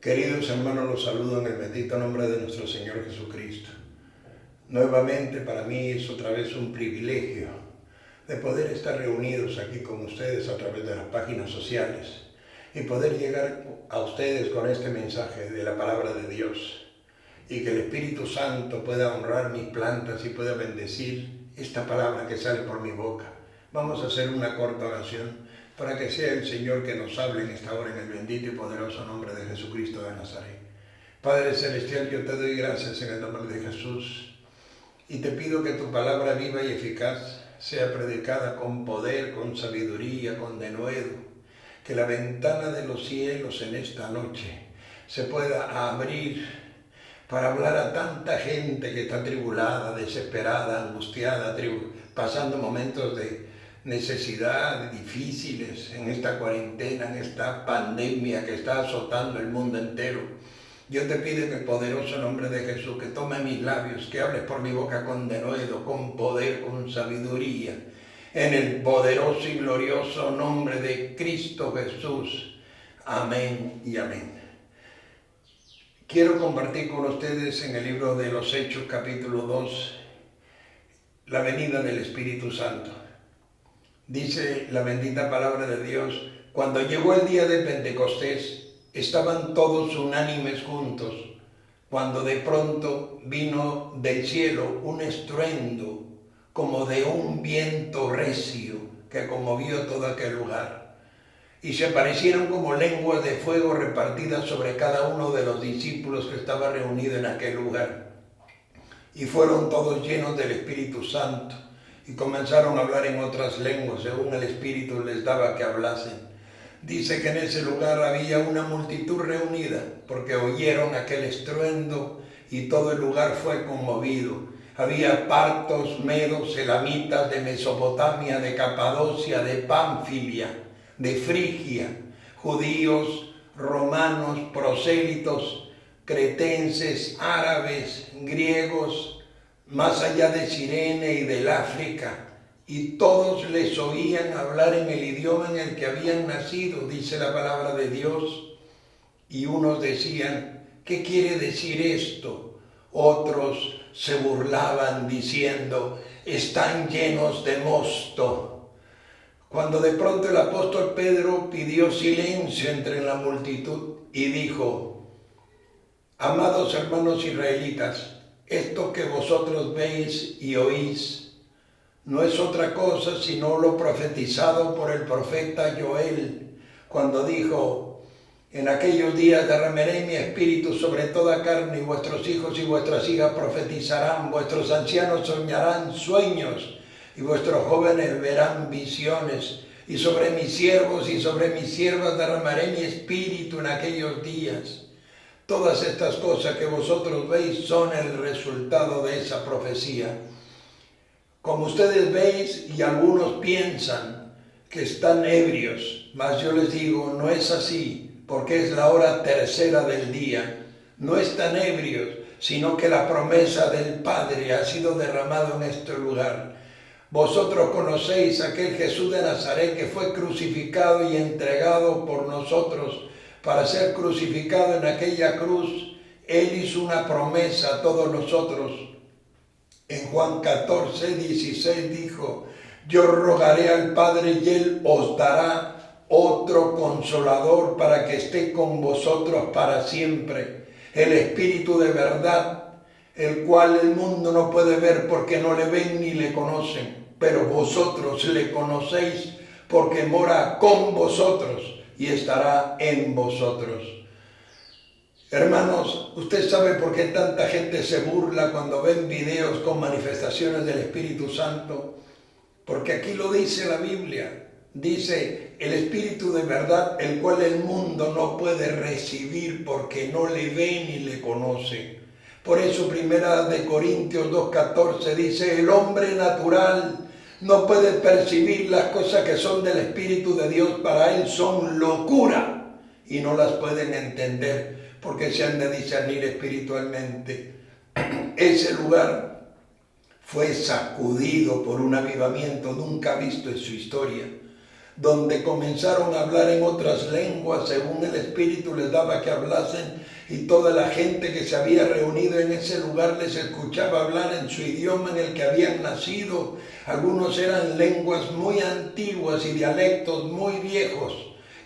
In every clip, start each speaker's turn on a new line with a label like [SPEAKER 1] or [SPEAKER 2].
[SPEAKER 1] Queridos hermanos, los saludo en el bendito nombre de nuestro Señor Jesucristo. Nuevamente para mí es otra vez un privilegio de poder estar reunidos aquí con ustedes a través de las páginas sociales y poder llegar a ustedes con este mensaje de la palabra de Dios y que el Espíritu Santo pueda honrar mis plantas y pueda bendecir esta palabra que sale por mi boca. Vamos a hacer una corta oración para que sea el Señor que nos hable en esta hora en el bendito y poderoso nombre de Jesucristo de Nazaret. Padre Celestial, yo te doy gracias en el nombre de Jesús y te pido que tu palabra viva y eficaz sea predicada con poder, con sabiduría, con denuedo, que la ventana de los cielos en esta noche se pueda abrir para hablar a tanta gente que está atribulada, desesperada, angustiada, pasando momentos de necesidad difíciles en esta cuarentena, en esta pandemia que está azotando el mundo entero. Yo te pido en el poderoso nombre de Jesús que tome mis labios, que hables por mi boca con denuedo, con poder, con sabiduría, en el poderoso y glorioso nombre de Cristo Jesús. Amén y amén. Quiero compartir con ustedes en el libro de los Hechos, capítulo 2, la venida del Espíritu Santo. Dice la bendita palabra de Dios: cuando llegó el día de Pentecostés, estaban todos unánimes juntos, cuando de pronto vino del cielo un estruendo como de un viento recio que conmovió todo aquel lugar. Y se aparecieron como lenguas de fuego repartidas sobre cada uno de los discípulos que estaba reunido en aquel lugar. Y fueron todos llenos del Espíritu Santo y comenzaron a hablar en otras lenguas, según el Espíritu les daba que hablasen. Dice que en ese lugar había una multitud reunida, porque oyeron aquel estruendo y todo el lugar fue conmovido. Había partos, medos, elamitas de Mesopotamia, de Capadocia, de Pamfilia, de Frigia, judíos, romanos, prosélitos, cretenses, árabes, griegos, más allá de Cirene y del África, y todos les oían hablar en el idioma en el que habían nacido, dice la palabra de Dios. Y unos decían: ¿qué quiere decir esto? Otros se burlaban diciendo: están llenos de mosto. Cuando de pronto el apóstol Pedro pidió silencio entre la multitud y dijo: amados hermanos israelitas, esto que vosotros veis y oís no es otra cosa sino lo profetizado por el profeta Joel, cuando dijo: en aquellos días derramaré mi espíritu sobre toda carne, y vuestros hijos y vuestras hijas profetizarán, vuestros ancianos soñarán sueños, y vuestros jóvenes verán visiones, y sobre mis siervos y sobre mis siervas derramaré mi espíritu en aquellos días. Todas estas cosas que vosotros veis son el resultado de esa profecía. Como ustedes veis, y algunos piensan que están ebrios, mas yo les digo, no es así, porque es la hora tercera del día. No están ebrios, sino que la promesa del Padre ha sido derramada en este lugar. Vosotros conocéis a aquel Jesús de Nazaret que fue crucificado y entregado por nosotros para ser crucificado en aquella cruz. Él hizo una promesa a todos nosotros. En Juan 14, 16 dijo: yo rogaré al Padre y Él os dará otro consolador para que esté con vosotros para siempre, el Espíritu de verdad, el cual el mundo no puede ver porque no le ven ni le conocen, pero vosotros le conocéis porque mora con vosotros y estará en vosotros. Hermanos, ¿usted sabe por qué tanta gente se burla cuando ven videos con manifestaciones del Espíritu Santo? Porque aquí lo dice la Biblia. Dice: el Espíritu de verdad, el cual el mundo no puede recibir porque no le ve ni le conoce. Por eso 1 Corintios 2:14 dice: el hombre natural no puede percibir las cosas que son del Espíritu de Dios, para él son locura y no las pueden entender porque se han de discernir espiritualmente. Ese lugar fue sacudido por un avivamiento nunca visto en su historia. donde comenzaron a hablar en otras lenguas según el Espíritu les daba que hablasen, y toda la gente que se había reunido en ese lugar les escuchaba hablar en su idioma en el que habían nacido. Algunos eran lenguas muy antiguas y dialectos muy viejos,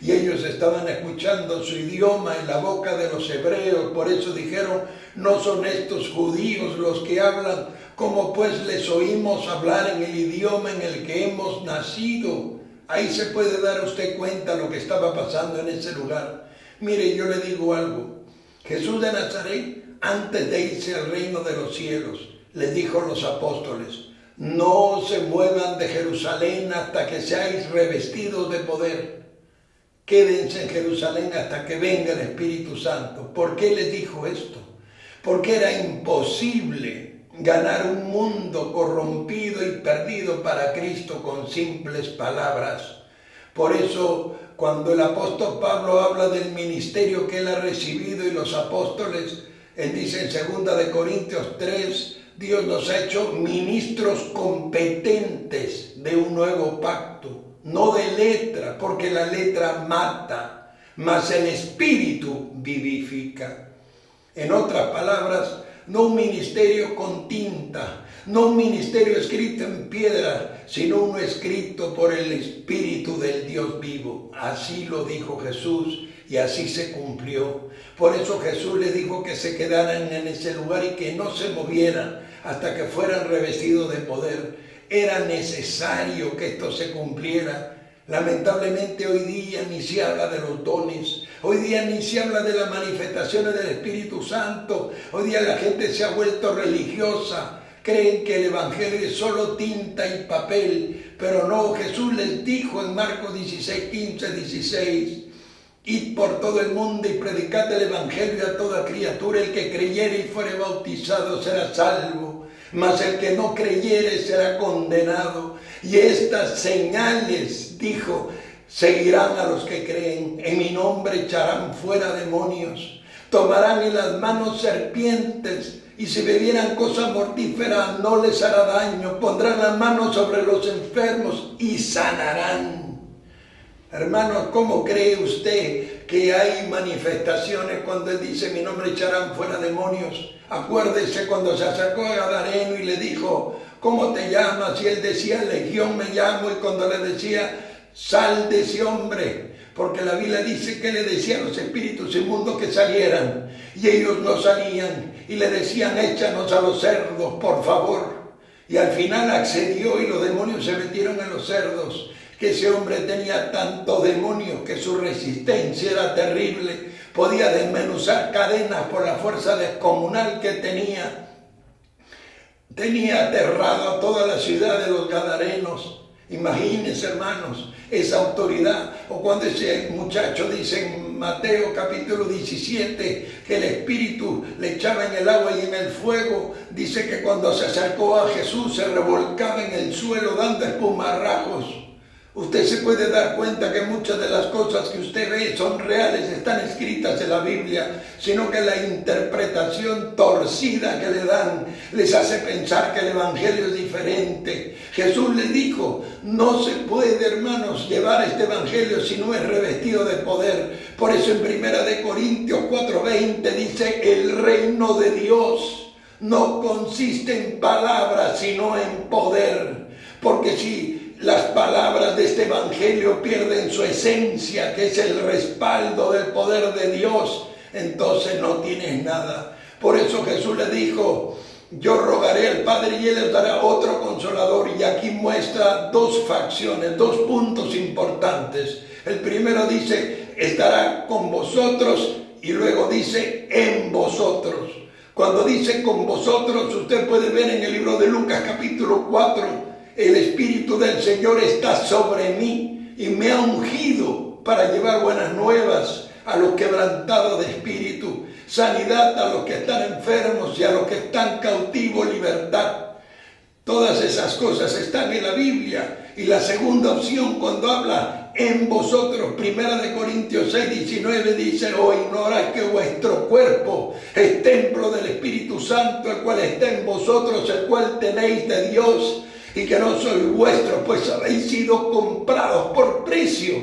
[SPEAKER 1] y ellos estaban escuchando su idioma en la boca de los hebreos. Por eso dijeron: no son estos judíos los que hablan, ¿cómo pues les oímos hablar en el idioma en el que hemos nacido? Ahí se puede dar usted cuenta lo que estaba pasando en ese lugar. Mire, yo le digo algo. Jesús de Nazaret, antes de irse al reino de los cielos, les dijo a los apóstoles: no se muevan de Jerusalén hasta que seáis revestidos de poder. Quédense en Jerusalén hasta que venga el Espíritu Santo. ¿Por qué les dijo esto? Porque era imposible ganar un mundo corrompido y perdido para Cristo con simples palabras. Por eso, cuando el apóstol Pablo habla del ministerio que él ha recibido y los apóstoles, él dice en 2 de Corintios 3, Dios nos ha hecho ministros competentes de un nuevo pacto, no de letra, porque la letra mata, mas el Espíritu vivifica. En otras palabras, no un ministerio con tinta, no un ministerio escrito en piedra, sino uno escrito por el Espíritu del Dios vivo. Así lo dijo Jesús y así se cumplió. Por eso Jesús les dijo que se quedaran en ese lugar y que no se movieran hasta que fueran revestidos de poder. Era necesario que esto se cumpliera. Lamentablemente hoy día ni se habla de los dones, hoy día ni se habla de las manifestaciones del Espíritu Santo. Hoy día la gente se ha vuelto religiosa, creen que el Evangelio es solo tinta y papel, pero no. Jesús les dijo en Marcos 16, 15, 16, id por todo el mundo y predicad el Evangelio a toda criatura. El que creyere y fuere bautizado será salvo, mas el que no creyere será condenado. Y estas señales, dijo, seguirán a los que creen. En mi nombre echarán fuera demonios, tomarán en las manos serpientes, y si bebieran cosa mortífera no les hará daño. Pondrán las manos sobre los enfermos y sanarán. Hermanos, ¿cómo cree usted que hay manifestaciones cuando él dice: mi nombre echarán fuera demonios? Acuérdese cuando se acercó a Gadareno y le dijo: ¿cómo te llamas? Y él decía: Legión me llamo. Y cuando le decía: sal de ese hombre, porque la Biblia dice que le decía a los espíritus inmundos que salieran, y ellos no salían, y le decían: échanos a los cerdos, por favor. Y al final accedió y los demonios se metieron en los cerdos. Que ese hombre tenía tanto demonio que su resistencia era terrible, podía desmenuzar cadenas por la fuerza descomunal que tenía. Tenía aterrado a toda la ciudad de los Gadarenos. Imagínense, hermanos, esa autoridad. O cuando ese muchacho dice en Mateo capítulo 17 que el Espíritu le echaba en el agua y en el fuego, dice que cuando se acercó a Jesús se revolcaba en el suelo dando espumarrajos. Usted se puede dar cuenta que muchas de las cosas que usted ve son reales, están escritas en la Biblia, sino que la interpretación torcida que le dan les hace pensar que el Evangelio es diferente. Jesús le dijo: no se puede, hermanos, llevar este Evangelio si no es revestido de poder. Por eso en 1 de Corintios 4:20 dice: el reino de Dios no consiste en palabras, sino en poder. Porque si las palabras de este Evangelio pierden su esencia, que es el respaldo del poder de Dios, entonces no tienes nada. Por eso Jesús le dijo: yo rogaré al Padre y Él les dará otro consolador. Y aquí muestra dos facciones, dos puntos importantes. El primero dice: estará con vosotros, y luego dice: en vosotros. Cuando dice con vosotros, usted puede ver en el libro de Lucas capítulo 4, el Espíritu del Señor está sobre mí y me ha ungido para llevar buenas nuevas a los quebrantados de espíritu, sanidad a los que están enfermos y a los que están cautivos, libertad. Todas esas cosas están en la Biblia. Y la segunda opción, cuando habla en vosotros, 1 de Corintios 6:19 dice: o ignoráis que vuestro cuerpo es templo del Espíritu Santo, el cual está en vosotros, el cual tenéis de Dios, y que no sois vuestros, pues habéis sido comprados por precio.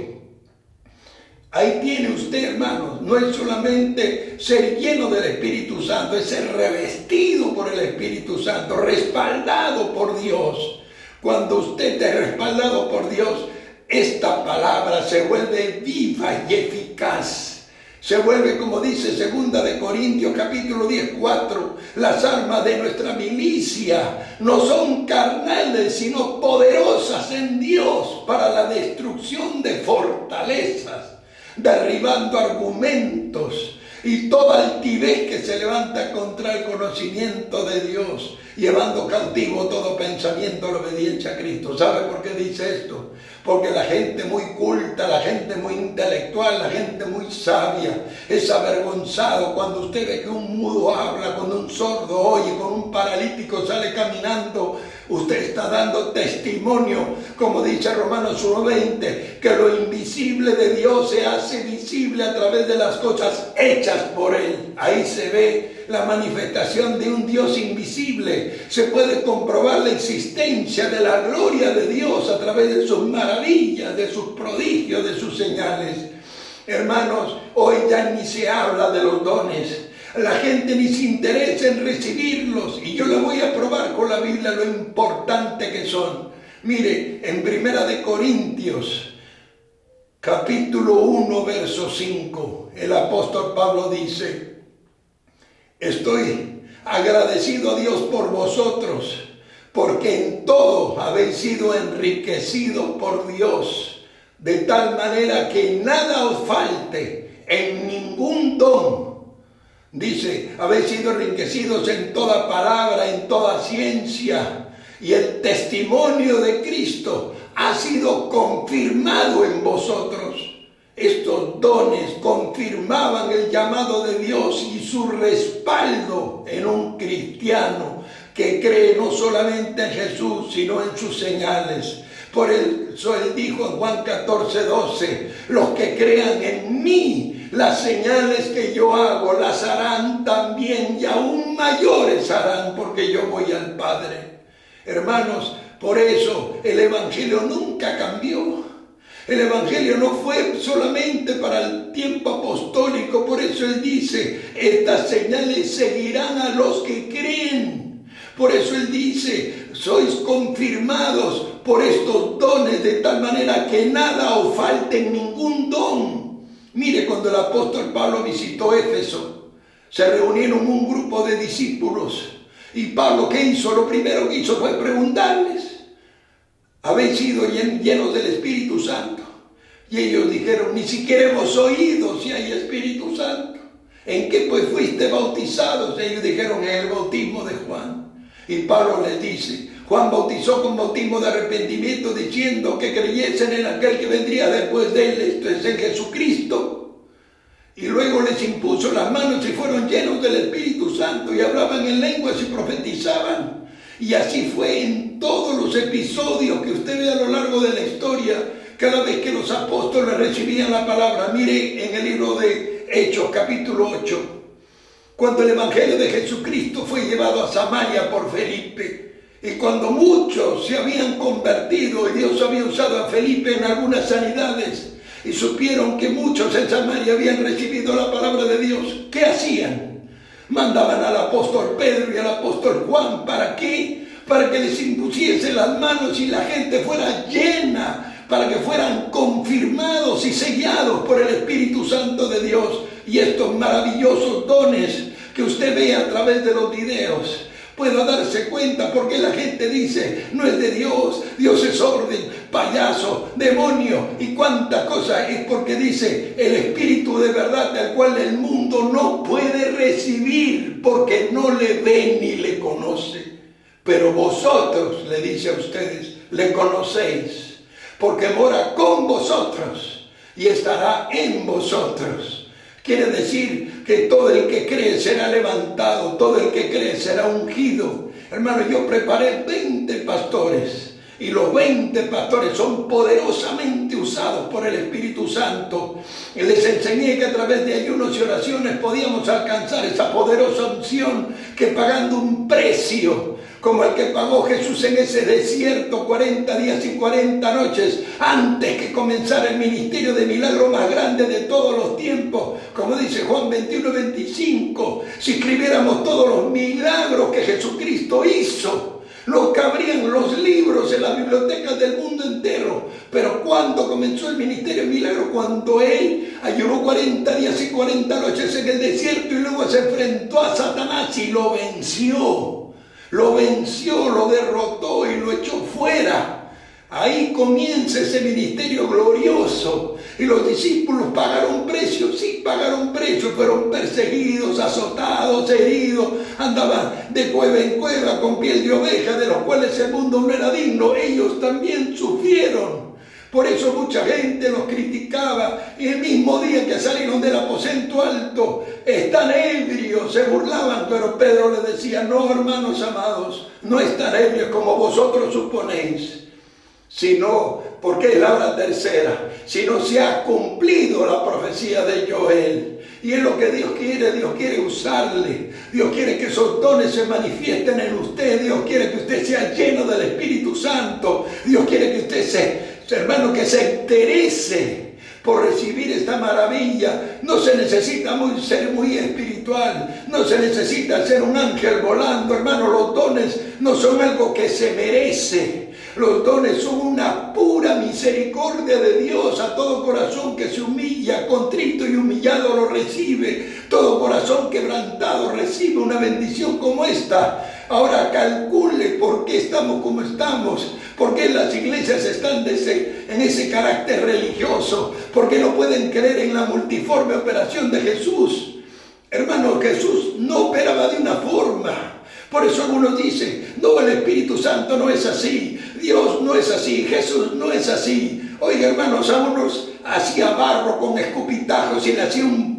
[SPEAKER 1] Ahí tiene usted, hermanos, no es solamente ser lleno del Espíritu Santo, es ser revestido por el Espíritu Santo, respaldado por Dios. Cuando usted es respaldado por Dios, esta palabra se vuelve viva y eficaz. Se vuelve, como dice 2 de Corintios capítulo 10:4, las armas de nuestra milicia no son carnales, sino poderosas en Dios para la destrucción de fortalezas, derribando argumentos y toda altivez que se levanta contra el conocimiento de Dios, llevando cautivo todo pensamiento a la obediencia a Cristo. ¿Sabe por qué dice esto? Porque la gente muy culta, la gente muy intelectual, la gente muy sabia es avergonzado cuando usted ve que un mudo habla, cuando un sordo oye, cuando un paralítico sale caminando. Usted está dando testimonio, como dice Romanos 1:20, que lo invisible de Dios se hace visible a través de las cosas hechas por Él. Ahí se ve la manifestación de un Dios invisible. Se puede comprobar la existencia de la gloria de Dios a través de sus maravillas, de sus prodigios, de sus señales. Hermanos, hoy ya ni se habla de los dones. La gente ni se interesa en recibirlos, y yo le voy a probar con la Biblia lo importante que son. Mire, en 1 de Corintios, capítulo 1, verso 5, el apóstol Pablo dice: estoy agradecido a Dios por vosotros, porque en todo habéis sido enriquecidos por Dios, de tal manera que nada os falte en ningún don. Dice, habéis sido enriquecidos en toda palabra, en toda ciencia, y el testimonio de Cristo ha sido confirmado en vosotros. Estos dones confirmaban el llamado de Dios y su respaldo en un cristiano que cree no solamente en Jesús, sino en sus señales. Por eso Él dijo en Juan 14:12, los que crean en mí, las señales que yo hago las harán también, y aún mayores harán, porque yo voy al Padre. Hermanos, por eso el Evangelio nunca cambió. El Evangelio no fue solamente para el tiempo apostólico, por eso Él dice, estas señales seguirán a los que creen. Por eso Él dice, sois confirmados por estos dones, de tal manera que nada os falte en ningún don. Mire, cuando el apóstol Pablo visitó Éfeso, se reunieron un grupo de discípulos, y Pablo, ¿qué hizo? Lo primero que hizo fue preguntarles, ¿habéis sido llenos del Espíritu Santo? Y ellos dijeron, ni siquiera hemos oído si hay Espíritu Santo. ¿En qué pues fuiste bautizados? Ellos dijeron, en el bautismo de Juan. Y Pablo les dice, Juan bautizó con bautismo de arrepentimiento, diciendo que creyesen en aquel que vendría después de él, esto es en Jesucristo. Y luego les impuso las manos y fueron llenos del Espíritu Santo y hablaban en lenguas y profetizaban. Y así fue en todos los episodios que usted ve a lo largo de la historia, cada vez que los apóstoles recibían la palabra. Mire en el libro de Hechos capítulo 8, cuando el Evangelio de Jesucristo fue llevado a Samaria por Felipe, y cuando muchos se habían convertido y Dios había usado a Felipe en algunas sanidades, y supieron que muchos en Samaria habían recibido la palabra de Dios, ¿qué hacían? Mandaban al apóstol Pedro y al apóstol Juan. ¿Para qué? Para que les impusiesen las manos y la gente fuera llena, para que fueran confirmados y sellados por el Espíritu Santo de Dios. Y estos maravillosos dones que usted ve a través de los videos, pueda darse cuenta porque la gente dice, no es de Dios, Dios es orden, payaso, demonio y cuánta cosa. Es porque dice el Espíritu de verdad, al cual el mundo no puede recibir porque no le ve ni le conoce. Pero vosotros, le dice a ustedes, le conocéis, porque mora con vosotros y estará en vosotros. Quiere decir que todo el que cree será levantado, todo el que cree será ungido. Hermano, yo preparé 20 pastores Y los 20 pastores son poderosamente usados por el Espíritu Santo. Y les enseñé que a través de ayunos y oraciones podíamos alcanzar esa poderosa unción, que pagando un precio como el que pagó Jesús en ese desierto 40 días y 40 noches, antes que comenzara el ministerio de milagro más grande de todos los tiempos, como dice Juan 21:25, si escribiéramos todos los milagros que Jesucristo hizo, no cabrían los libros en las bibliotecas del mundo entero. Pero ¿cuándo comenzó el ministerio de milagro? Cuando Él ayunó 40 días y 40 noches en el desierto y luego se enfrentó a Satanás y lo venció. Lo venció, lo derrotó y lo echó fuera. Ahí comienza ese ministerio glorioso. Y los discípulos pagaron precio, sí pagaron precio, fueron perseguidos, azotados, heridos, andaban de cueva en cueva con piel de oveja, de los cuales el mundo no era digno. Ellos también sufrieron. Por eso mucha gente los criticaba, y el mismo día que salieron del aposento alto, están ebrios, se burlaban, pero Pedro les decía: no, hermanos amados, no están ebrios como vosotros suponéis, sino porque es la hora tercera, sino se ha cumplido la profecía de Joel. Y es lo que Dios quiere usarle. Dios quiere que esos dones se manifiesten en usted. Dios quiere que usted sea lleno del Espíritu Santo. Dios quiere que usted hermano, que se interese por recibir esta maravilla. No se necesita ser muy espiritual, no se necesita ser un ángel volando, hermano. Los dones no son algo que se merece. Los dones son una pura misericordia de Dios a todo corazón que se humilla, contrito y humillado lo recibe. Todo corazón quebrantado recibe una bendición como esta. Ahora calcule por qué estamos como estamos, por qué las iglesias están en ese carácter religioso, por qué no pueden creer en la multiforme operación de Jesús. Hermano, Jesús no operaba de una forma. Por eso algunos dicen: no, el Espíritu Santo no es así, Dios no es así, Jesús no es así. Oiga, hermanos, a unos hacía barro con escupitajos y le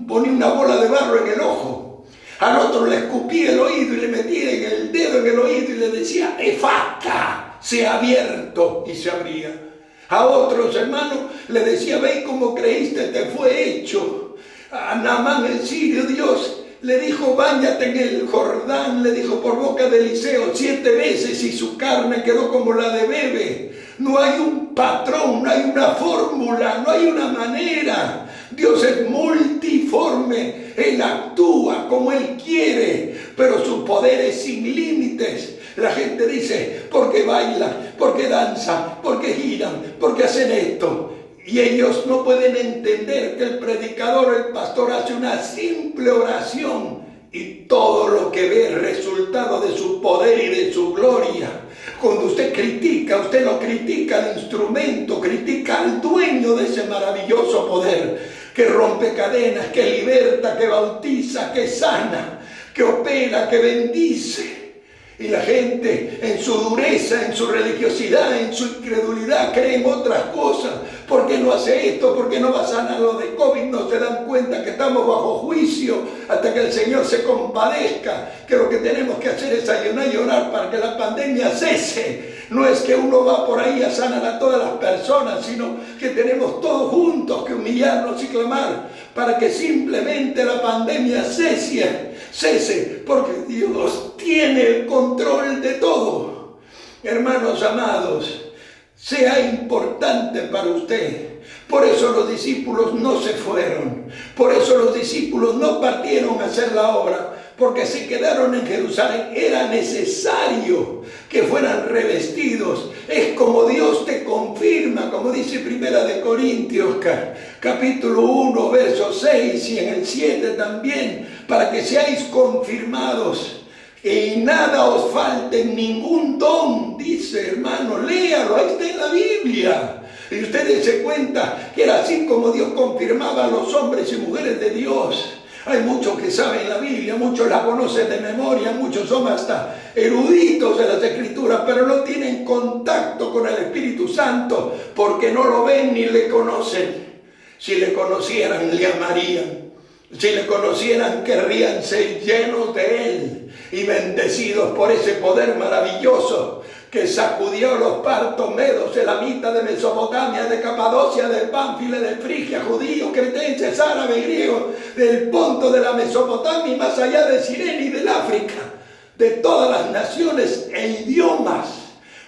[SPEAKER 1] ponía una bola de barro en el ojo. Al otro le escupía el oído y le metía el dedo en el oído y le decía: Efata, se ha abierto, y se abría. A otros, hermanos, le decía: ve como creíste, te fue hecho. A Naamán el sirio, Dios le dijo: báñate en el Jordán, le dijo por boca de Eliseo 7 veces y su carne quedó como la de bebé. No hay un patrón, no hay una fórmula, no hay una manera. Dios es multiforme, Él actúa como Él quiere, pero su poder es sin límites. La gente dice: ¿por qué bailan? ¿Por qué danzan? ¿Por qué giran? ¿Por qué hacen esto? Y ellos no pueden entender que el predicador o el pastor hace una simple oración y todo lo que ve es resultado de su poder y de su gloria. Cuando usted critica, usted no critica al instrumento, critica al dueño de ese maravilloso poder que rompe cadenas, que liberta, que bautiza, que sana, que opera, que bendice. Y la gente en su dureza, en su religiosidad, en su incredulidad cree en otras cosas. ¿Por qué no hace esto? ¿Por qué no va a sanar lo de COVID? No se dan cuenta que estamos bajo juicio hasta que el Señor se compadezca. Que lo que tenemos que hacer es ayunar y orar para que la pandemia cese. No es que uno va por ahí a sanar a todas las personas, sino que tenemos todos juntos que humillarnos y clamar para que simplemente la pandemia cese, porque Dios tiene el control de todo. Hermanos amados, sea importante para usted. Por eso los discípulos no se fueron, por eso los discípulos no partieron a hacer la obra, porque se quedaron en Jerusalén. Era necesario que fueran revestidos. Es como Dios te confirma, como dice Primera de Corintios, capítulo 1, verso 6 y en el 7 también, para que seáis confirmados. Y nada os falte ningún don, dice, hermano, léalo, ahí está en la Biblia. Y ustedes se cuenta que era así como Dios confirmaba a los hombres y mujeres de Dios. Hay muchos que saben la Biblia, muchos la conocen de memoria, muchos son hasta eruditos de las Escrituras, pero no tienen contacto con el Espíritu Santo porque no lo ven ni le conocen. Si le conocieran, le amarían. Si le conocieran, querrían ser llenos de Él y bendecidos por ese poder maravilloso que sacudió los partos medos, elamitas de Mesopotamia, de Capadocia, de Pánfile, de Frigia, judíos, cretenses, árabes, griegos, del Ponto, de la Mesopotamia y más allá de Sirene y del África, de todas las naciones e idiomas,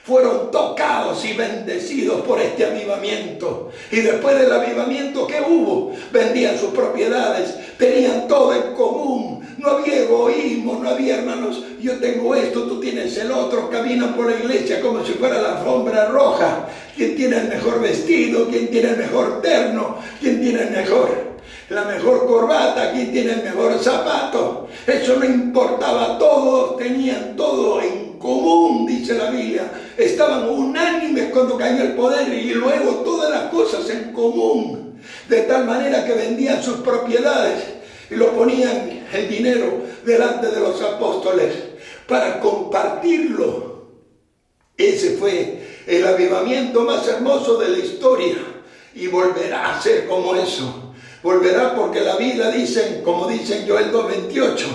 [SPEAKER 1] fueron tocados y bendecidos por este avivamiento. Y después del avivamiento que hubo, vendían sus propiedades, tenían todo en común. No había egoísmo, no había hermanos, yo tengo esto, tú tienes el otro, caminan por la iglesia como si fuera la alfombra roja. ¿Quién tiene el mejor vestido? ¿Quién tiene el mejor terno? ¿Quién tiene la mejor corbata? ¿Quién tiene el mejor zapato? Eso no importaba, todos tenían todo en común, dice la Biblia. Estaban unánimes cuando cayó el poder y luego todas las cosas en común. De tal manera que vendían sus propiedades y lo ponían el dinero delante de los apóstoles para compartirlo. Ese fue el avivamiento más hermoso de la historia y volverá a ser como eso. Volverá porque la Biblia dice, como dice en Joel 2:28,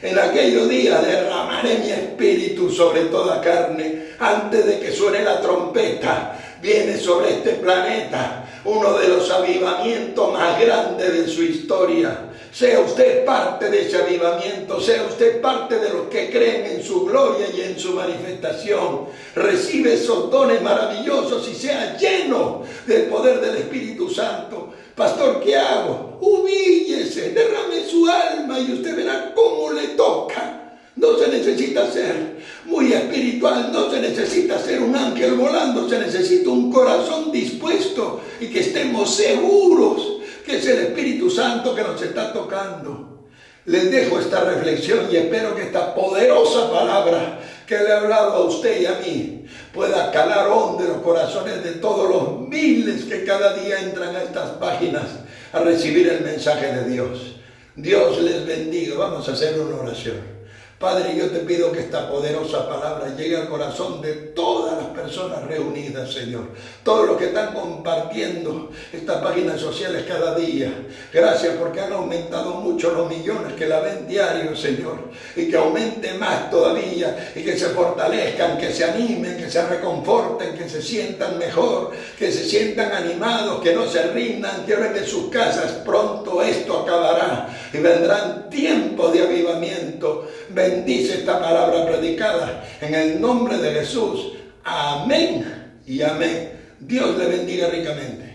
[SPEAKER 1] en aquellos días derramaré mi espíritu sobre toda carne. Antes de que suene la trompeta, viene sobre este planeta uno de los avivamientos más grandes de su historia. Sea usted parte de ese avivamiento, sea usted parte de los que creen en su gloria y en su manifestación. Recibe esos dones maravillosos y sea lleno del poder del Espíritu Santo. Pastor, ¿qué hago? Humíllese, derrame su alma y usted verá cómo le toca. No se necesita ser muy espiritual, no se necesita ser un ángel volando, se necesita un corazón dispuesto y que estemos seguros que es el Espíritu Santo que nos está tocando. Les dejo esta reflexión y espero que esta poderosa palabra que le he hablado a usted y a mí pueda calar hondo en los corazones de todos los miles que cada día entran a estas páginas a recibir el mensaje de Dios. Dios les bendiga. Vamos a hacer una oración. Padre, yo te pido que esta poderosa palabra llegue al corazón de todas las personas reunidas, Señor. Todos los que están compartiendo estas páginas sociales cada día. Gracias porque han aumentado mucho los millones que la ven diario, Señor. Y que aumente más todavía y que se fortalezcan, que se animen, que se reconforten, que se sientan mejor, que se sientan animados, que no se rindan, que oren en sus casas. Pronto esto acabará y vendrán tiempos de avivamiento. Bendice esta palabra predicada en el nombre de Jesús. Amén y amén. Dios le bendiga ricamente.